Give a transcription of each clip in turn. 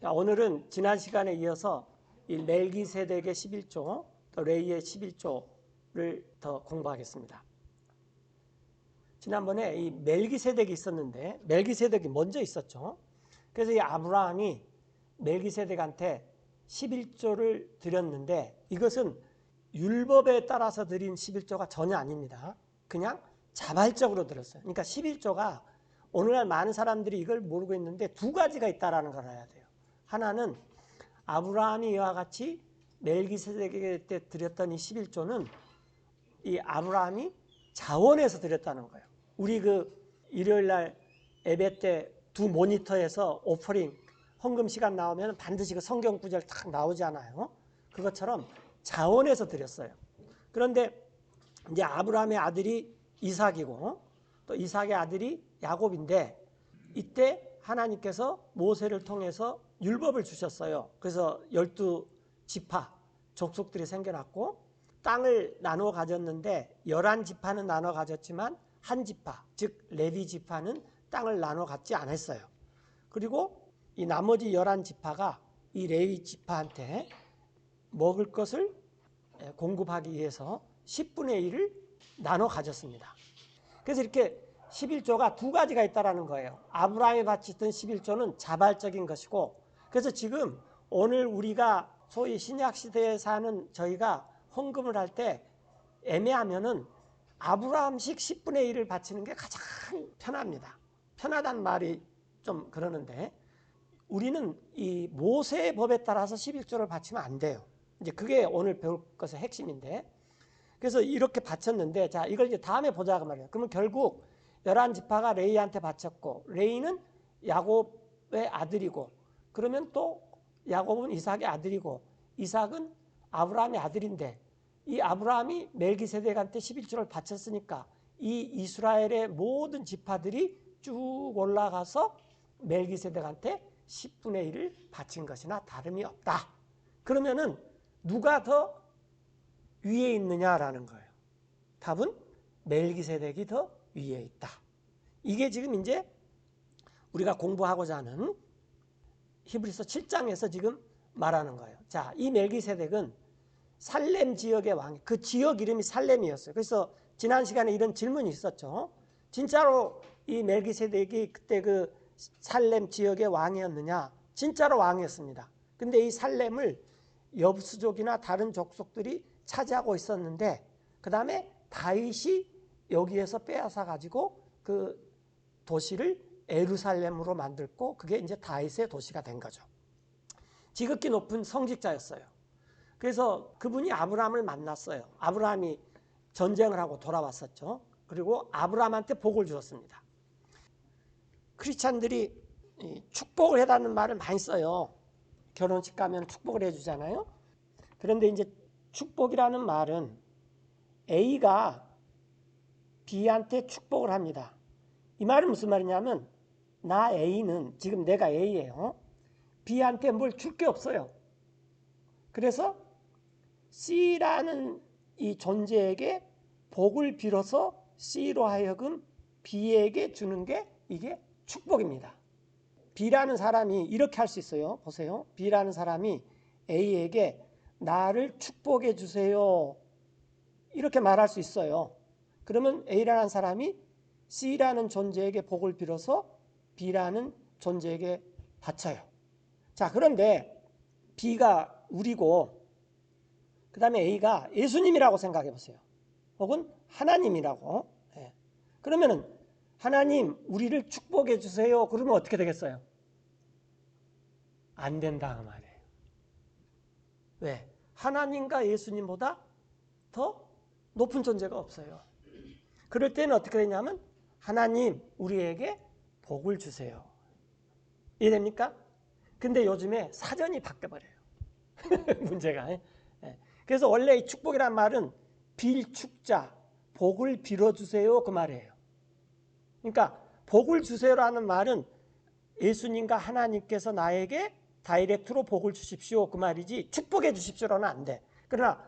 자, 오늘은 지난 시간에 이어서 이 멜기세덱의 11조, 또 레위의 11조를 더 공부하겠습니다. 지난번에 이 멜기세덱이 있었는데 멜기세덱이 먼저 있었죠. 그래서 이 아브라함이 멜기세덱한테 11조를 드렸는데 이것은 율법에 따라서 드린 11조가 전혀 아닙니다. 그냥 자발적으로 드렸어요. 그러니까 11조가 오늘날 많은 사람들이 이걸 모르고 있는데 두 가지가 있다는 걸 알아야 돼요. 하나는 아브라함이 이와 같이 멜기세덱에게 때 드렸던 이 11조는 이 아브라함이 자원해서 드렸다는 거예요. 우리 그 일요일날 예배 때 두 모니터에서 오퍼링 헌금 시간 나오면 반드시 그 성경 구절 딱 나오잖아요. 그것처럼 자원해서 드렸어요. 그런데 이제 아브라함의 아들이 이삭이고 또 이삭의 아들이 야곱인데 이때 하나님께서 모세를 통해서 율법을 주셨어요. 그래서 12지파 족속들이 생겨났고 땅을 나눠 가졌는데 11지파는 나눠 가졌지만 한 지파, 즉 레위 지파는 땅을 나눠 갖지 않았어요. 그리고 이 나머지 11지파가 이 레위 지파한테 먹을 것을 공급하기 위해서 10분의 1을 나눠 가졌습니다. 그래서 이렇게 11조가 두 가지가 있다는 거예요. 아브라함이 바쳤던 11조는 자발적인 것이고, 그래서 지금 오늘 우리가 소위 신약시대에 사는 저희가 헌금을 할 때 애매하면은 아브라함식 10분의 1을 바치는 게 가장 편합니다. 편하단 말이 좀 그러는데 우리는 이 모세의 법에 따라서 11조를 바치면 안 돼요. 이제 그게 오늘 배울 것의 핵심인데, 그래서 이렇게 바쳤는데, 자, 이걸 이제 다음에 보자고 말이에요. 그러면 결국 11지파가 레이한테 바쳤고, 레이는 야곱의 아들이고, 그러면 또 야곱은 이삭의 아들이고, 이삭은 아브라함의 아들인데, 이 아브라함이 멜기세덱한테 11조를 바쳤으니까 이 이스라엘의 모든 지파들이 쭉 올라가서 멜기세덱한테 10분의 1을 바친 것이나 다름이 없다. 그러면은 누가 더 위에 있느냐라는 거예요. 답은 멜기세덱이 더 위에 있다. 이게 지금 이제 우리가 공부하고자 하는 히브리서 7장에서 지금 말하는 거예요. 자, 이 멜기세덱은 살렘 지역의 왕, 그 지역 이름이 살렘이었어요. 그래서 지난 시간에 이런 질문이 있었죠. 진짜로 이 멜기세덱이 그때 그 살렘 지역의 왕이었느냐? 진짜로 왕이었습니다. 근데 이 살렘을 여부수족이나 다른 족속들이 차지하고 있었는데 그 다음에 다윗이 여기에서 빼앗아 가지고 그 도시를 예루살렘으로 만들고 그게 이제 다윗의 도시가 된 거죠. 지극히 높은 성직자였어요. 그래서 그분이 아브라함을 만났어요. 아브라함이 전쟁을 하고 돌아왔었죠. 그리고 아브라함한테 복을 주었습니다. 크리스찬들이 축복을 해달라는 말을 많이 써요. 결혼식 가면 축복을 해주잖아요. 그런데 이제 축복이라는 말은 A가 B한테 축복을 합니다. 이 말은 무슨 말이냐면 나 A는 지금 내가 A예요. B한테 뭘 줄 게 없어요. 그래서 C라는 이 존재에게 복을 빌어서 C로 하여금 B에게 주는 게 이게 축복입니다. B라는 사람이 이렇게 할 수 있어요. 보세요. B라는 사람이 A에게 나를 축복해 주세요. 이렇게 말할 수 있어요. 그러면 A라는 사람이 C라는 존재에게 복을 빌어서 B라는 존재에게 바쳐요. 자, 그런데 B가 우리고 그 다음에 A가 예수님이라고 생각해 보세요. 혹은 하나님이라고. 네. 그러면은 하나님 우리를 축복해 주세요. 그러면 어떻게 되겠어요? 안 된다 그 말이에요. 왜? 하나님과 예수님보다 더 높은 존재가 없어요. 그럴 때는 어떻게 되냐면 하나님 우리에게 복을 주세요. 이해됩니까? 근데 요즘에 사전이 바뀌어버려요. 문제가. 그래서 원래 이 축복이란 말은 빌축자, 복을 빌어주세요 그 말이에요. 그러니까 복을 주세요라는 말은 예수님과 하나님께서 나에게 다이렉트로 복을 주십시오 그 말이지 축복해 주십시오로는 안 돼. 그러나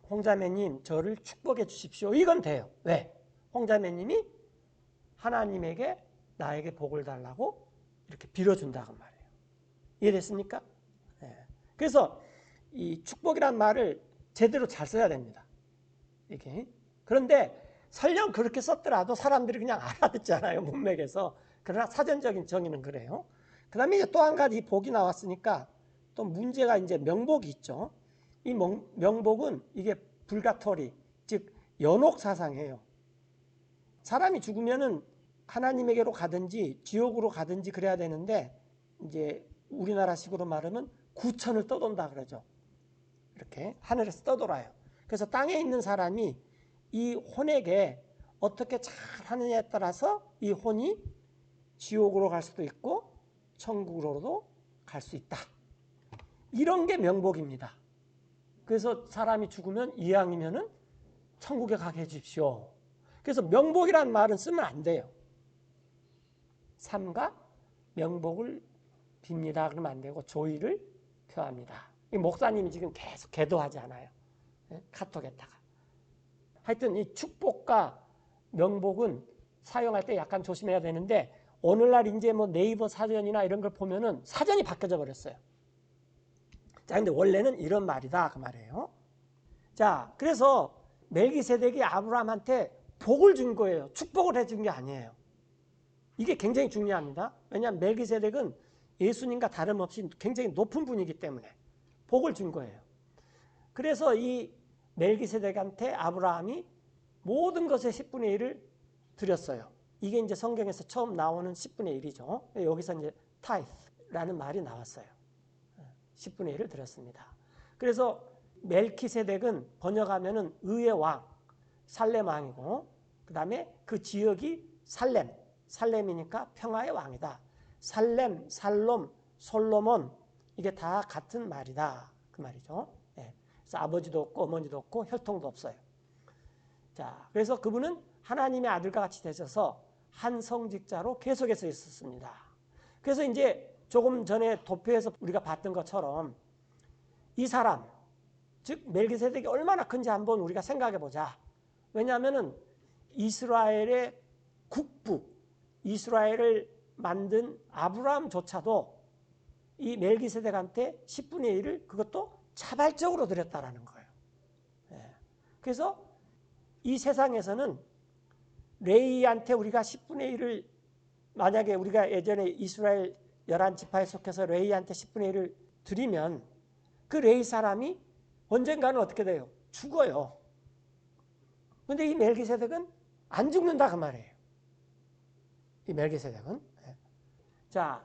홍자매님 저를 축복해 주십시오 이건 돼요. 왜? 홍자매님이 하나님에게 나에게 복을 달라고 이렇게 빌어준다고 말이에요. 이해됐습니까? 예. 그래서 이 축복이란 말을 제대로 잘 써야 됩니다. 이게. 그런데 설령 그렇게 썼더라도 사람들이 그냥 알아듣잖아요. 문맥에서. 그러나 사전적인 정의는 그래요. 그 다음에 이제 또 한 가지 복이 나왔으니까 또 문제가 이제 명복이 있죠. 이 명복은 이게 불가토리, 즉 연옥 사상이에요. 사람이 죽으면은 하나님에게로 가든지 지옥으로 가든지 그래야 되는데 이제 우리나라식으로 말하면 구천을 떠돈다 그러죠. 이렇게 하늘에서 떠돌아요. 그래서 땅에 있는 사람이 이 혼에게 어떻게 잘 하느냐에 따라서 이 혼이 지옥으로 갈 수도 있고 천국으로도 갈 수 있다. 이런 게 명복입니다. 그래서 사람이 죽으면 이왕이면은 천국에 가게 해주십시오. 그래서 명복이라는 말은 쓰면 안 돼요. 삼가 명복을 빕니다. 그러면 안 되고 조의를 표합니다. 이 목사님이 지금 계속 계도하지 않아요. 카톡에다가. 하여튼 이 축복과 명복은 사용할 때 약간 조심해야 되는데 오늘날 이제 뭐 네이버 사전이나 이런 걸 보면은 사전이 바뀌어져 버렸어요. 자, 근데 원래는 이런 말이다 그 말이에요. 자, 그래서 멜기세덱이 아브라함한테 복을 준 거예요. 축복을 해준 게 아니에요. 이게 굉장히 중요합니다. 왜냐하면 멜기세덱은 예수님과 다름없이 굉장히 높은 분이기 때문에 복을 준 거예요. 그래서 이 멜기세덱한테 아브라함이 모든 것의 10분의 1을 드렸어요. 이게 이제 성경에서 처음 나오는 10분의 1이죠. 여기서 이제 타이스라는 말이 나왔어요. 10분의 1을 드렸습니다. 그래서 멜키세덱은 번역하면은 의의 왕, 살렘 왕이고, 그 다음에 그 지역이 살렘이니까 평화의 왕이다. 살렘, 살롬, 솔로몬, 이게 다 같은 말이다. 그 말이죠. 예. 그래서 아버지도 없고 어머니도 없고 혈통도 없어요. 자, 그래서 그분은 하나님의 아들과 같이 되셔서 한 성직자로 계속해서 있었습니다. 그래서 이제 조금 전에 도표에서 우리가 봤던 것처럼 이 사람, 즉 멜기세덱이 얼마나 큰지 한번 우리가 생각해 보자. 왜냐하면은 이스라엘의 국부, 이스라엘을 만든 아브라함조차도 이 멜기세덱한테 10분의 1을 그것도 자발적으로 드렸다라는 거예요. 예. 그래서 이 세상에서는 레위한테 우리가 10분의 1을 만약에 우리가 예전에 이스라엘 11지파에 속해서 레위한테 10분의 1을 드리면 그 레위 사람이 언젠가는 어떻게 돼요? 죽어요. 근데 이 멜기세덱은 안 죽는다 그 말이에요. 이 멜기세덱은. 자,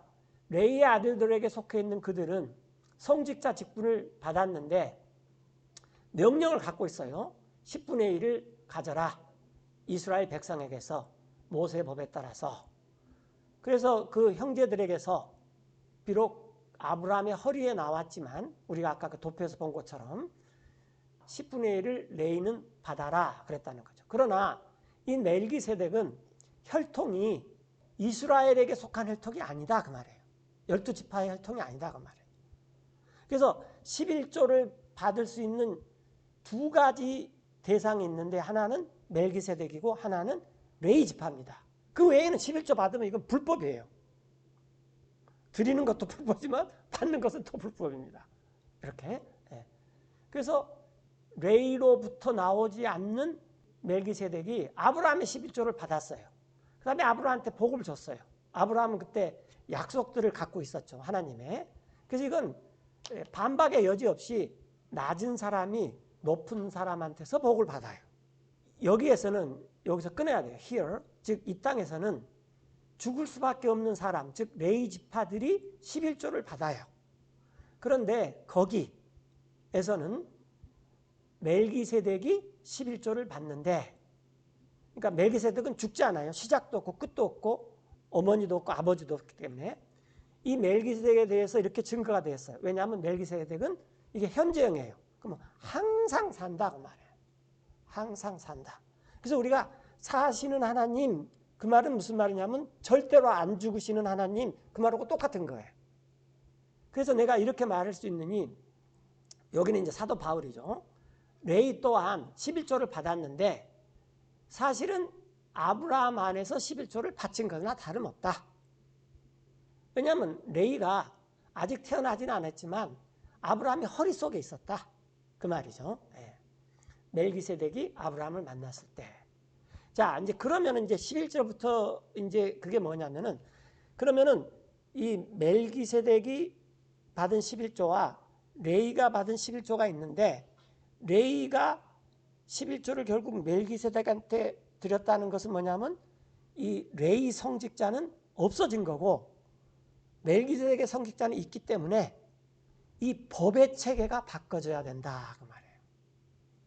레위의 아들들에게 속해 있는 그들은 성직자 직분을 받았는데 명령을 갖고 있어요. 10분의 1을 가져라. 이스라엘 백성에게서 모세의 법에 따라서. 그래서 그 형제들에게서 비록 아브라함의 허리에 나왔지만 우리가 아까 그 도표에서 본 것처럼 10분의 1을 레위는 받아라 그랬다는 거죠. 그러나 이 멜기세덱은 혈통이 이스라엘에게 속한 혈통이 아니다 그 말이에요. 12지파의 혈통이 아니다 그 말이에요. 그래서 11조를 받을 수 있는 두 가지 대상이 있는데 하나는 멜기세덱이고 하나는 레위 지파입니다. 그 외에는 11조 받으면 이건 불법이에요. 드리는 것도 불법이지만 받는 것은 또 불법입니다. 이렇게. 그래서 레위로부터 나오지 않는 멜기세덱이 아브라함의 11조를 받았어요. 그 다음에 아브라함한테 복을 줬어요. 아브라함은 그때 약속들을 갖고 있었죠. 하나님의. 그래서 이건 반박의 여지 없이 낮은 사람이 높은 사람한테서 복을 받아요. 여기서 끊어야 돼요. Here, 즉 이 땅에서는 죽을 수밖에 없는 사람, 즉 레위 지파들이 11조를 받아요. 그런데 거기에서는 멜기세덱이 11조를 받는데, 그러니까 멜기세덱은 죽지 않아요. 시작도 없고 끝도 없고 어머니도 없고 아버지도 없기 때문에 이 멜기세덱에 대해서 이렇게 증거가 되었어요. 왜냐하면 멜기세덱은 이게 현재형이에요. 그러면 항상 산다 그 말이에요. 항상 산다. 그래서 우리가 사시는 하나님, 그 말은 무슨 말이냐면 절대로 안 죽으시는 하나님, 그 말하고 똑같은 거예요. 그래서 내가 이렇게 말할 수 있느니, 여기는 이제 사도 바울이죠. 레위 또한 11조를 받았는데 사실은 아브라함 안에서 11조를 바친 것이나 다름없다. 왜냐하면 레위가 아직 태어나지는 않았지만 아브라함이 허리 속에 있었다. 그 말이죠. 예. 멜기세덱이 아브라함을 만났을 때. 자, 이제 그러면 이제 11절부터 이제 그게 뭐냐면은 그러면은 이 멜기세덱이 받은 11조와 레이가 받은 11조가 있는데 레이가 11조를 결국 멜기세덱한테 드렸다는 것은 뭐냐면 이 레이 성직자는 없어진 거고 멜기세덱의 성직자는 있기 때문에 이 법의 체계가 바꿔져야 된다 그 말이에요.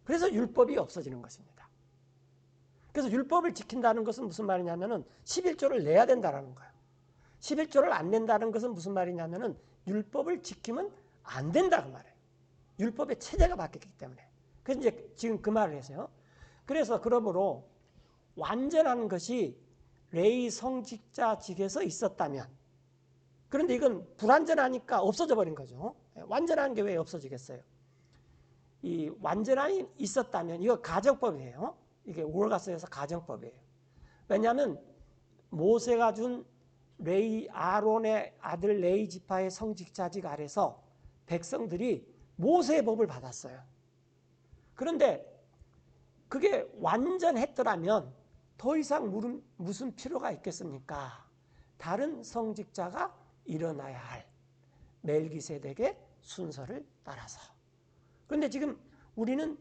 그래서 율법이 없어지는 것입니다. 그래서 율법을 지킨다는 것은 무슨 말이냐면은 11조를 내야 된다는 거예요. 11조를 안 낸다는 것은 무슨 말이냐면은 율법을 지키면 안 된다 그 말이에요. 율법의 체제가 바뀌었기 때문에. 그래서 이제 지금 그 말을 해서요. 그래서 그러므로 완전한 것이 레이 성직자직에서 있었다면 그런데 이건 불완전하니까 없어져 버린 거죠. 완전한 게 왜 없어지겠어요? 이 완전함이 있었다면 이거 가정법이에요. 이게 월가서에서 가정법이에요. 왜냐하면 모세가 준 레이 아론의 아들 레이 지파의 성직자직 아래서 백성들이 모세의 법을 받았어요. 그런데 그게 완전했더라면 더 이상 무슨 필요가 있겠습니까? 다른 성직자가 일어나야 할 멜기세덱의 순서를 따라서. 그런데 지금 우리는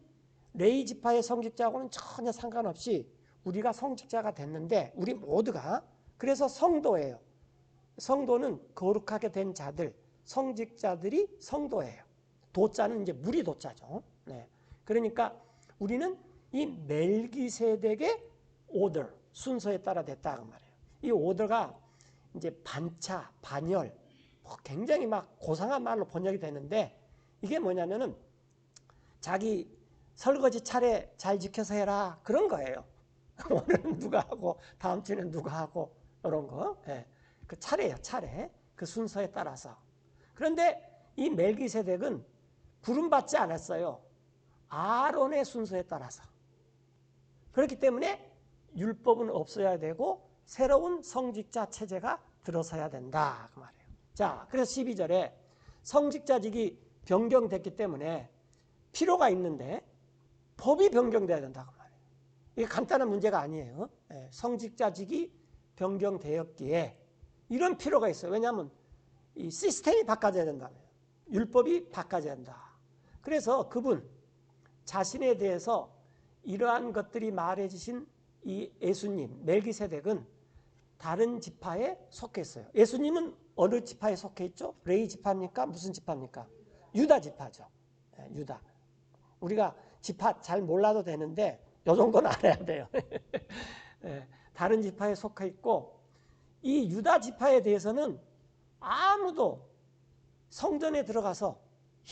레이 지파의 성직자하고는 전혀 상관없이 우리가 성직자가 됐는데 우리 모두가 그래서 성도예요. 성도는 거룩하게 된 자들, 성직자들이 성도예요. 도자는 이제 무리 도자죠. 네. 그러니까 우리는 이 멜기세덱의 오더, 순서에 따라 됐다 그 말이에요. 이 오더가 이제 반차, 반열, 굉장히 막 고상한 말로 번역이 되는데 이게 뭐냐면은 자기 설거지 차례 잘 지켜서 해라 그런 거예요. 오늘은 누가 하고 다음 주에는 누가 하고 이런 거. 예. 그 차례예요, 차례. 그 순서에 따라서. 그런데 이 멜기세덱은 부름받지 않았어요. 아론의 순서에 따라서. 그렇기 때문에 율법은 없어야 되고 새로운 성직자 체제가 들어서야 된다 그 말이에요. 자, 그래서 12절에 성직자직이 변경됐기 때문에 필요가 있는데 법이 변경돼야 된다 그 말이에요. 이게 간단한 문제가 아니에요. 성직자직이 변경되었기에 이런 필요가 있어요. 왜냐하면 이 시스템이 바꿔져야 된다며. 율법이 바꿔져야 한다. 그래서 그분 자신에 대해서 이러한 것들이 말해주신 이 예수님, 멜기세덱은 다른 지파에 속했어요. 예수님은 어느 지파에 속해 있죠? 레이 지파입니까? 무슨 지파입니까? 유다 지파죠. 유다. 우리가 지파 잘 몰라도 되는데 이 정도는 알아야 돼요. 다른 지파에 속해 있고 이 유다 지파에 대해서는 아무도 성전에 들어가서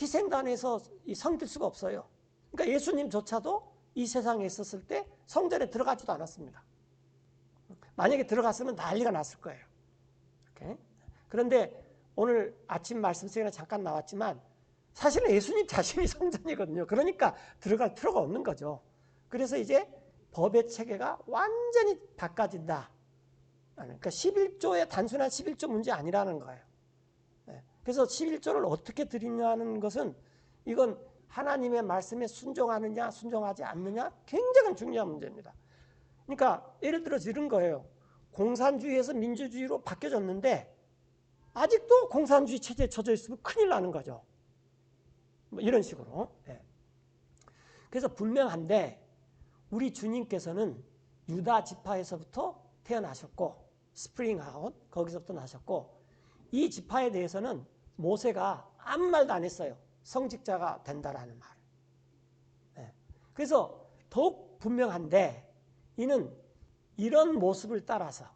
희생단에서 섬길 수가 없어요. 그러니까 예수님조차도 이 세상에 있었을 때 성전에 들어가지도 않았습니다. 만약에 들어갔으면 난리가 났을 거예요. 오케이? 그런데 오늘 아침 말씀 시간에 잠깐 나왔지만 사실은 예수님 자신이 성전이거든요. 그러니까 들어갈 필요가 없는 거죠. 그래서 이제 법의 체계가 완전히 바꿔진다. 그러니까 11조의 단순한 11조 문제 아니라는 거예요. 그래서 11조를 어떻게 드리냐는 것은 이건 하나님의 말씀에 순종하느냐 순종하지 않느냐 굉장히 중요한 문제입니다. 그러니까 예를 들어서 이런 거예요. 공산주의에서 민주주의로 바뀌어졌는데 아직도 공산주의 체제에 젖어 있으면 큰일 나는 거죠. 뭐 이런 식으로. 그래서 분명한데 우리 주님께서는 유다 지파에서부터 태어나셨고 스프링 아웃 거기서부터 나셨고 이 지파에 대해서는 모세가 아무 말도 안 했어요. 성직자가 된다라는 말. 그래서 더욱 분명한데 이는 이런 모습을 따라서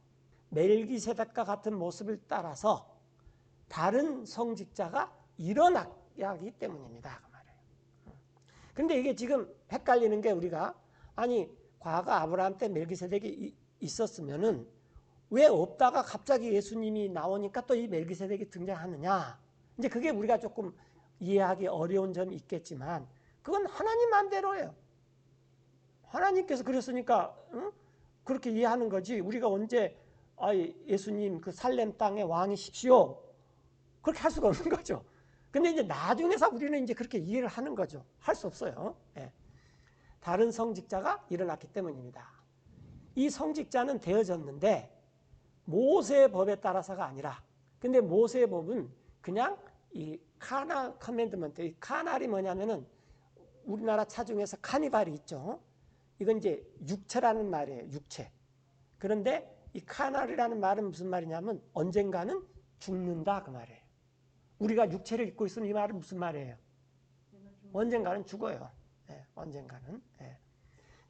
멜기세덱과 같은 모습을 따라서 다른 성직자가 일어나야 하기 때문입니다. 그 말이에요. 그런데 이게 지금 헷갈리는 게 우리가 아니 과거 아브라함 때 멜기세덱이 있었으면은 왜 없다가 갑자기 예수님이 나오니까 또 이 멜기세덱이 등장하느냐. 이제 그게 우리가 조금 이해하기 어려운 점이 있겠지만 그건 하나님 마음대로예요. 하나님께서 그랬으니까 그렇게 이해하는 거지. 우리가 언제 예수님 그 살렘 땅의 왕이십시오. 그렇게 할 수가 없는 거죠. 근데 이제 나중에서 우리는 이제 그렇게 이해를 하는 거죠. 할 수 없어요. 예. 다른 성직자가 일어났기 때문입니다. 이 성직자는 되어졌는데 모세의 법에 따라서가 아니라, 근데 모세의 법은 그냥 이 카날 커맨드먼트, 이 카날이 뭐냐면은 우리나라 차중에서 카니발이 있죠. 이건 이제 육체라는 말이에요. 육체. 그런데 이 카날이라는 말은 무슨 말이냐면 언젠가는 죽는다 그 말이에요. 우리가 육체를 입고 있으면 이 말은 무슨 말이에요? 언젠가는 죽어요. 예, 언젠가는. 예.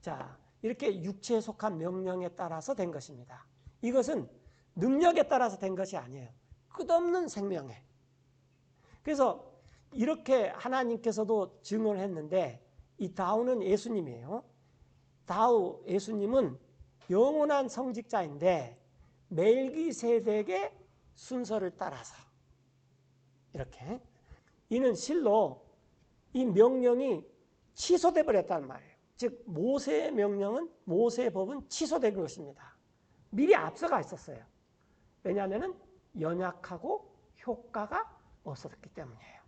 자, 이렇게 육체에 속한 명령에 따라서 된 것입니다. 이것은 능력에 따라서 된 것이 아니에요. 끝없는 생명에. 그래서 이렇게 하나님께서도 증언을 했는데, 이 다우는 예수님이에요. 다우 예수님은 영원한 성직자인데 멜기세덱의 순서를 따라서 이렇게, 이는 실로 이 명령이 취소돼 버렸단 말이에요. 즉 모세의 명령은, 모세의 법은 취소된 것입니다. 미리 앞서가 있었어요. 왜냐하면 연약하고 효과가 없었기 때문이에요.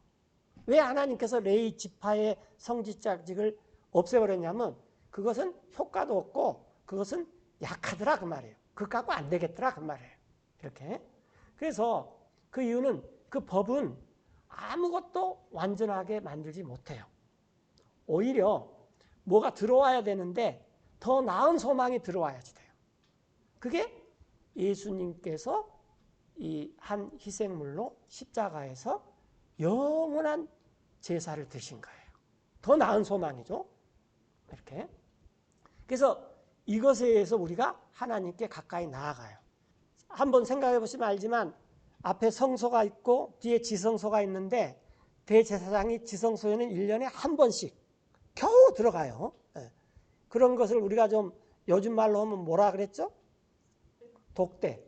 왜 하나님께서 레위 지파의 성직자직을 없애버렸냐면 그것은 효과도 없고 그것은 약하더라 그 말이에요. 그거 갖고 안 되겠더라 그 말이에요. 이렇게. 그래서 그 이유는 그 법은 아무것도 완전하게 만들지 못해요. 오히려 뭐가 들어와야 되는데 더 나은 소망이 들어와야지 돼요. 그게 예수님께서 이 한 희생물로 십자가에서 영원한 제사를 드신 거예요. 더 나은 소망이죠. 이렇게. 그래서 이것에 의해서 우리가 하나님께 가까이 나아가요. 한번 생각해 보시면 알지만 앞에 성소가 있고 뒤에 지성소가 있는데 대제사장이 지성소에는 1년에 한 번씩 겨우 들어가요. 그런 것을 우리가 좀 요즘 말로 하면 뭐라 그랬죠? 독대.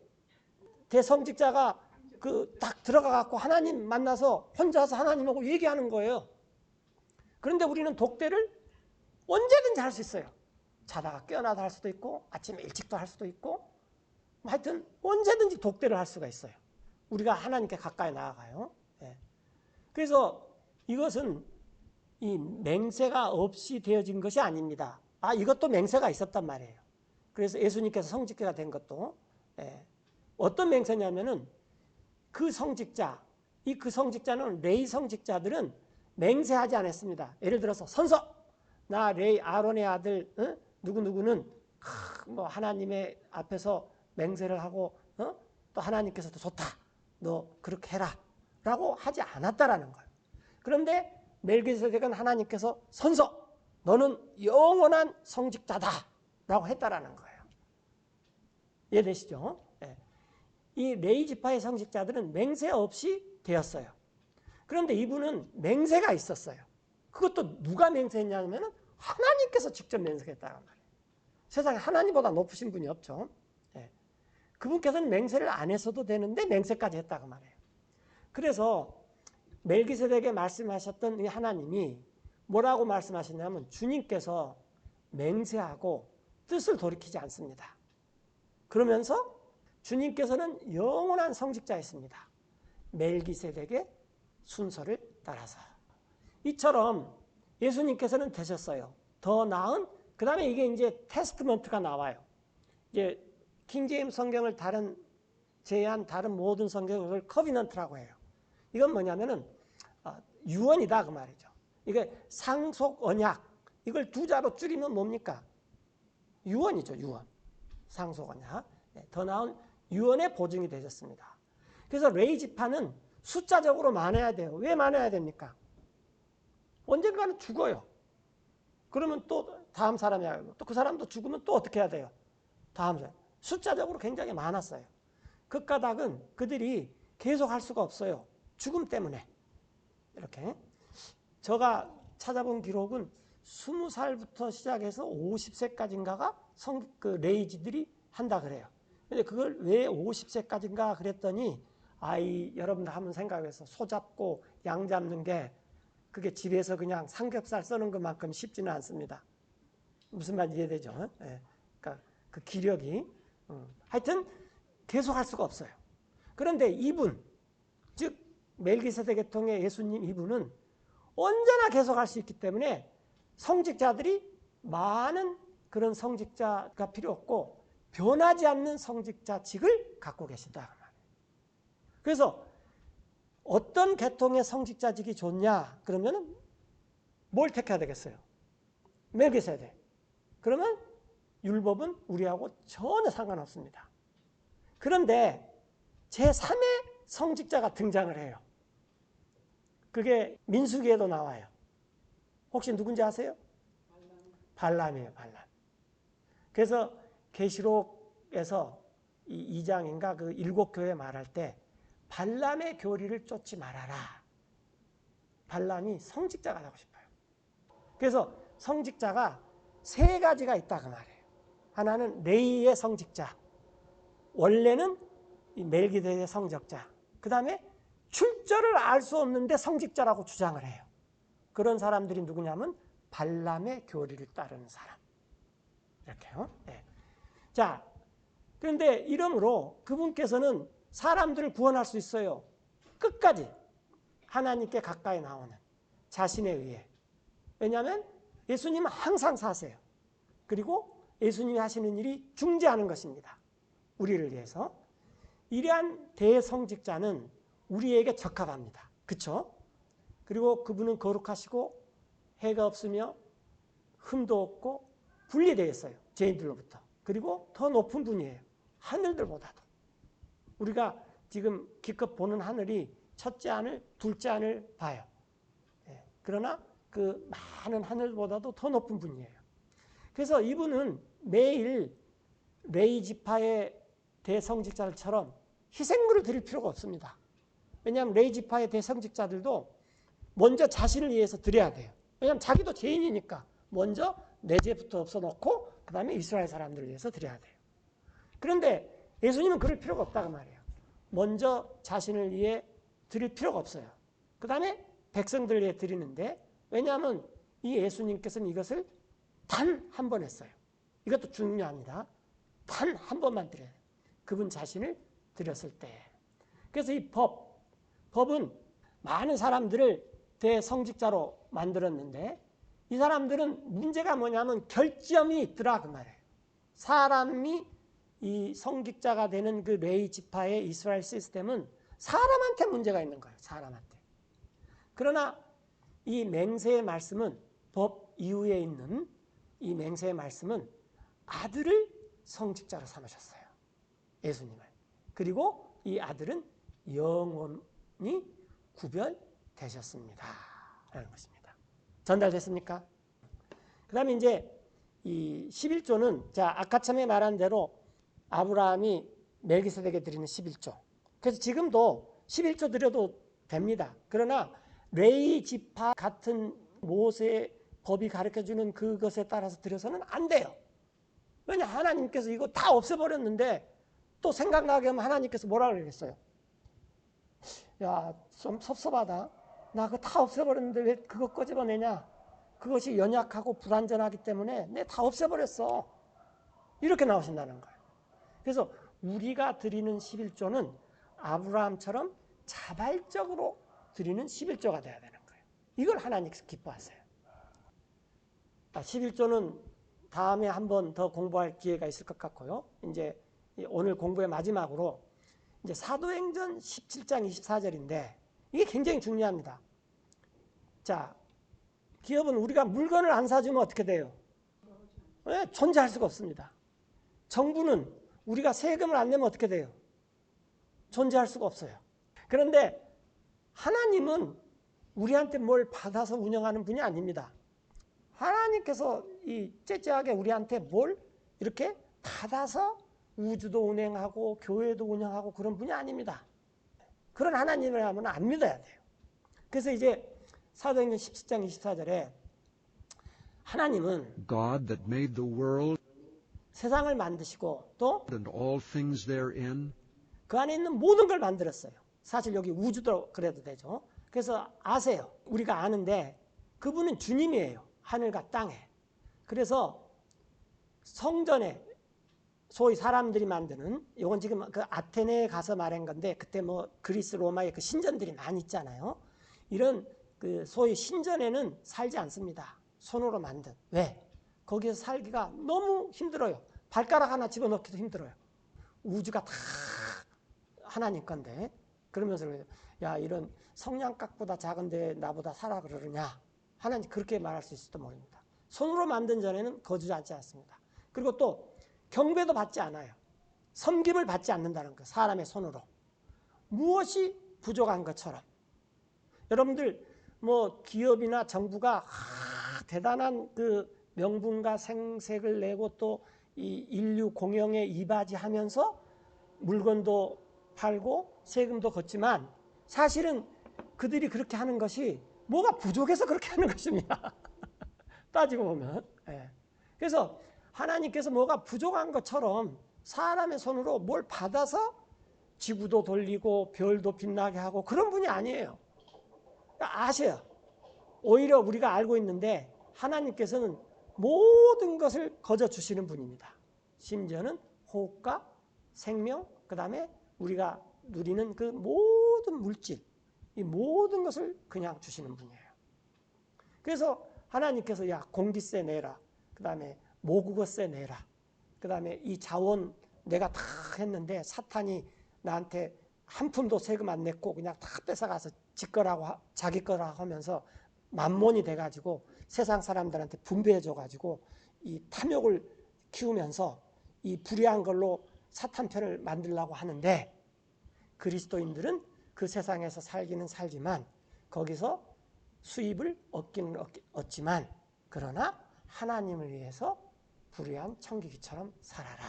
대성직자가 그 딱 들어가 갖고 하나님 만나서 혼자서 하나님하고 얘기하는 거예요. 그런데 우리는 독대를 언제든지 할 수 있어요. 자다가 깨어나다 할 수도 있고 아침에 일찍도 할 수도 있고 하여튼 언제든지 독대를 할 수가 있어요. 우리가 하나님께 가까이 나아가요. 그래서 이것은 이 맹세가 없이 되어진 것이 아닙니다. 이것도 맹세가 있었단 말이에요. 그래서 예수님께서 성직자가 된 것도 어떤 맹세냐면은 그 성직자, 그 성직자는 레위 성직자들은 맹세하지 않았습니다. 예를 들어서 선서, 나 레위 아론의 아들 누구누구는 뭐 하나님의 앞에서 맹세를 하고 또 하나님께서도 좋다, 너 그렇게 해라 라고 하지 않았다라는 거예요. 그런데 멜기세덱은 하나님께서 선서, 너는 영원한 성직자다 라고 했다라는 거예요. 이해되시죠? 이 레위 지파의 성직자들은 맹세 없이 되었어요. 그런데 이분은 맹세가 있었어요. 그것도 누가 맹세했냐면 하나님께서 직접 맹세했다는 말이에요. 세상에 하나님보다 높으신 분이 없죠. 그분께서는 맹세를 안 했어도 되는데 맹세까지 했다고 말해요. 그래서 멜기세덱에게 말씀하셨던 이 하나님이 뭐라고 말씀하셨냐면 주님께서 맹세하고 뜻을 돌이키지 않습니다. 그러면서 주님께서는 영원한 성직자였습니다. 멜기세덱의 순서를 따라서. 이처럼 예수님께서는 되셨어요. 더 나은, 그 다음에 이게 이제 테스트먼트가 나와요. 이제 킹제임스 성경을 제외한 다른 모든 성경을 커비넌트라고 해요. 이건 뭐냐면은 유언이다 그 말이죠. 이게 상속 언약, 이걸 두 자로 줄이면 뭡니까? 유언이죠, 유언. 상속 언약. 더 나은 유언의 보증이 되셨습니다. 그래서 레위 지파는 숫자적으로 많아야 돼요. 왜 많아야 됩니까? 언젠가는 죽어요. 그러면 또 다음 사람이 알고 또 그 사람도 죽으면 또 어떻게 해야 돼요? 다음 사람. 숫자적으로 굉장히 많았어요. 그 까닭은 그들이 계속 할 수가 없어요. 죽음 때문에. 이렇게. 제가 찾아본 기록은 20살부터 시작해서 50세까지인가가 그 레이지들이 한다 그래요. 근데 그걸 왜 50세까지인가 그랬더니 여러분들 한번 생각해서 소 잡고 양 잡는 게 그게 집에서 그냥 삼겹살 써는 것만큼 쉽지는 않습니다. 무슨 말인지 이해되죠? 그러니까 그 기력이 하여튼 계속 할 수가 없어요. 그런데 이분, 즉 멜기세덱 계통의 예수님 이분은 언제나 계속할 수 있기 때문에 성직자들이 많은 그런 성직자가 필요 없고 변하지 않는 성직자직을 갖고 계시다. 그래서 어떤 계통의 성직자직이 좋냐? 그러면 뭘 택해야 되겠어요? 멜기세덱. 그러면 율법은 우리하고 전혀 상관없습니다. 그런데 제3의 성직자가 등장을 해요. 그게 민수기에도 나와요. 혹시 누군지 아세요? 발람이에요. 발람. 그래서 계시록에서 이 2장인가 그 7교회 말할 때 발람의 교리를 쫓지 말아라. 발람이 성직자가 되고 싶어요. 그래서 성직자가 세 가지가 있다 그 말이에요. 하나는 레이의 성직자, 원래는 이 멜기세덱의 성직자, 그 다음에 출처를 알 수 없는데 성직자라고 주장을 해요. 그런 사람들이 누구냐면 발람의 교리를 따르는 사람. 이렇게요. 네. 자, 그런데 이러므로 그분께서는 사람들을 구원할 수 있어요. 끝까지 하나님께 가까이 나오는 자신에 의해. 왜냐하면 예수님은 항상 사세요. 그리고 예수님이 하시는 일이 중재하는 것입니다. 우리를 위해서. 이러한 대성직자는 우리에게 적합합니다. 그렇죠? 그리고 그분은 거룩하시고 해가 없으며 흠도 없고 분리되어 있어요. 죄인들로부터. 그리고 더 높은 분이에요. 하늘들보다도. 우리가 지금 기껏 보는 하늘이 첫째 하늘, 둘째 하늘 봐요. 그러나 그 많은 하늘보다도 더 높은 분이에요. 그래서 이분은 매일 레위 지파의 대성직자들처럼 희생물을 드릴 필요가 없습니다. 왜냐하면 레위 지파의 대성직자들도 먼저 자신을 위해서 드려야 돼요. 왜냐하면 자기도 죄인이니까 먼저 내 죄부터 없어놓고 그 다음에 이스라엘 사람들을 위해서 드려야 돼요. 그런데 예수님은 그럴 필요가 없다고 말이에요. 먼저 자신을 위해 드릴 필요가 없어요. 그 다음에 백성들을 위해 드리는데, 왜냐하면 이 예수님께서는 이것을 단 한 번 했어요. 이것도 중요합니다. 단 한 번만 드려요. 그분 자신을 드렸을 때. 그래서 이 법은 많은 사람들을 대성직자로 만들었는데, 이 사람들은 문제가 뭐냐면 결점이 있더라 그 말이에요. 사람이 이 성직자가 되는 그 레위 지파의 이스라엘 시스템은 사람한테 문제가 있는 거예요. 사람한테. 그러나 이 맹세의 말씀은, 법 이후에 있는 이 맹세의 말씀은 아들을 성직자로 삼으셨어요. 예수님을. 그리고 이 아들은 영원히 구별되셨습니다. 라는 것입니다. 전달됐습니까? 그 다음에 이제 이 11조는, 자, 아까 처음에 말한 대로 아브라함이 멜기세덱에 드리는 11조. 그래서 지금도 11조 드려도 됩니다. 그러나 레위 지파 같은 모세의 법이 가르쳐주는 그것에 따라서 드려서는 안 돼요. 왜냐, 하나님께서 이거 다 없애버렸는데 또 생각나게 하면 하나님께서 뭐라 그러겠어요? 야, 좀 섭섭하다. 나 그거 다 없애버렸는데 왜 그거 꺼집어내냐? 그것이 연약하고 불완전하기 때문에 내 다 없애버렸어. 이렇게 나오신다는 거예요. 그래서 우리가 드리는 11조는 아브라함처럼 자발적으로 드리는 11조가 돼야 되는 거예요. 이걸 하나님께서 기뻐하세요. 11조는 다음에 한 번 더 공부할 기회가 있을 것 같고요. 이제 오늘 공부의 마지막으로 이제 사도행전 17장 24절인데 이게 굉장히 중요합니다. 자, 기업은 우리가 물건을 안 사주면 어떻게 돼요? 네, 존재할 수가 없습니다. 정부는 우리가 세금을 안 내면 어떻게 돼요? 존재할 수가 없어요. 그런데 하나님은 우리한테 뭘 받아서 운영하는 분이 아닙니다. 하나님께서 이 째째하게 우리한테 뭘 이렇게 받아서 우주도 운행하고 교회도 운영하고 그런 분이 아닙니다. 그런 하나님을 하면 안 믿어야 돼요. 그래서 이제 사도행전 17장 24절에 하나님은 God that made the world 세상을 만드시고 또 and all things therein, 그 안에 있는 모든 걸 만들었어요. 사실 여기 우주도 그래도 되죠. 그래서 아세요. 우리가 아는데 그분은 주님이에요. 하늘과 땅에. 그래서 성전에 소위 사람들이 만드는, 이건 지금 그 아테네에 가서 말한 건데, 그때 뭐 그리스 로마의 그 신전들이 많이 있잖아요. 이런 그 소위 신전에는 살지 않습니다. 손으로 만든. 왜? 거기서 살기가 너무 힘들어요. 발가락 하나 집어넣기도 힘들어요. 우주가 다 하나님 건데. 그러면서 야, 이런 성냥깍보다 작은데 나보다 살아 그러느냐. 하나님 그렇게 말할 수 있을지도 모릅니다. 손으로 만든 전에는 거주하지 않습니다. 그리고 또 경배도 받지 않아요. 섬김을 받지 않는다는 거, 사람의 손으로. 무엇이 부족한 것처럼. 여러분들 뭐 기업이나 정부가 대단한 그 명분과 생색을 내고 또 이 인류 공영에 이바지하면서 물건도 팔고 세금도 걷지만 사실은 그들이 그렇게 하는 것이 뭐가 부족해서 그렇게 하는 것입니다. 따지고 보면. 예. 그래서 하나님께서 뭐가 부족한 것처럼 사람의 손으로 뭘 받아서 지구도 돌리고 별도 빛나게 하고 그런 분이 아니에요. 그러니까 아셔요. 오히려 우리가 알고 있는데 하나님께서는 모든 것을 거저 주시는 분입니다. 심지어는 호흡과 생명, 그 다음에 우리가 누리는 그 모든 물질, 이 모든 것을 그냥 주시는 분이에요. 그래서 하나님께서 야, 공기세 내라. 그 다음에 모국어세 내라. 그 다음에 이 자원 내가 다 했는데 사탄이 나한테 한 푼도 세금 안 냈고 그냥 다 뺏어가서 지 거라고 자기 거라고 하면서 만몬이 돼가지고 세상 사람들한테 분배해줘가지고 이 탐욕을 키우면서 이 불의한 걸로 사탄 편을 만들려고 하는데 그리스도인들은 그 세상에서 살기는 살지만 거기서 수입을 얻기는 얻지만 그러나 하나님을 위해서 불의한 청기기처럼 살아라.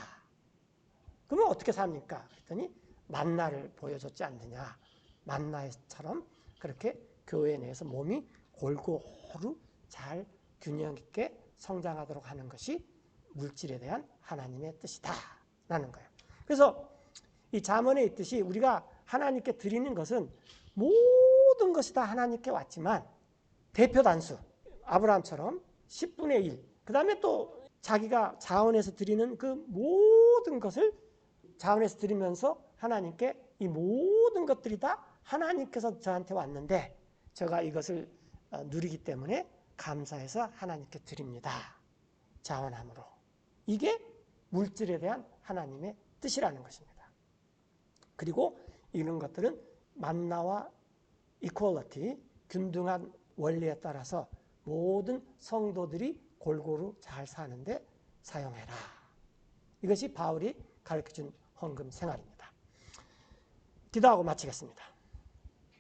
그러면 어떻게 삽니까? 그랬더니 만나를 보여줬지 않느냐. 만나처럼 그렇게 교회 내에서 몸이 골고루 잘 균형 있게 성장하도록 하는 것이 물질에 대한 하나님의 뜻이다 라는 거예요. 그래서 이 잠언에 있듯이 우리가 하나님께 드리는 것은 모든 것이 다 하나님께 왔지만 대표 단수 아브라함처럼 10분의 1, 그 다음에 또 자기가 자원해서 드리는 그 모든 것을 자원해서 드리면서 하나님께 이 모든 것들이 다 하나님께서 저한테 왔는데 제가 이것을 누리기 때문에 감사해서 하나님께 드립니다. 자원함으로. 이게 물질에 대한 하나님의 뜻이라는 것입니다. 그리고 이런 것들은 만나와 이퀄리티, 균등한 원리에 따라서 모든 성도들이 골고루 잘 사는데 사용해라. 이것이 바울이 가르쳐준 헌금 생활입니다. 기도하고 마치겠습니다.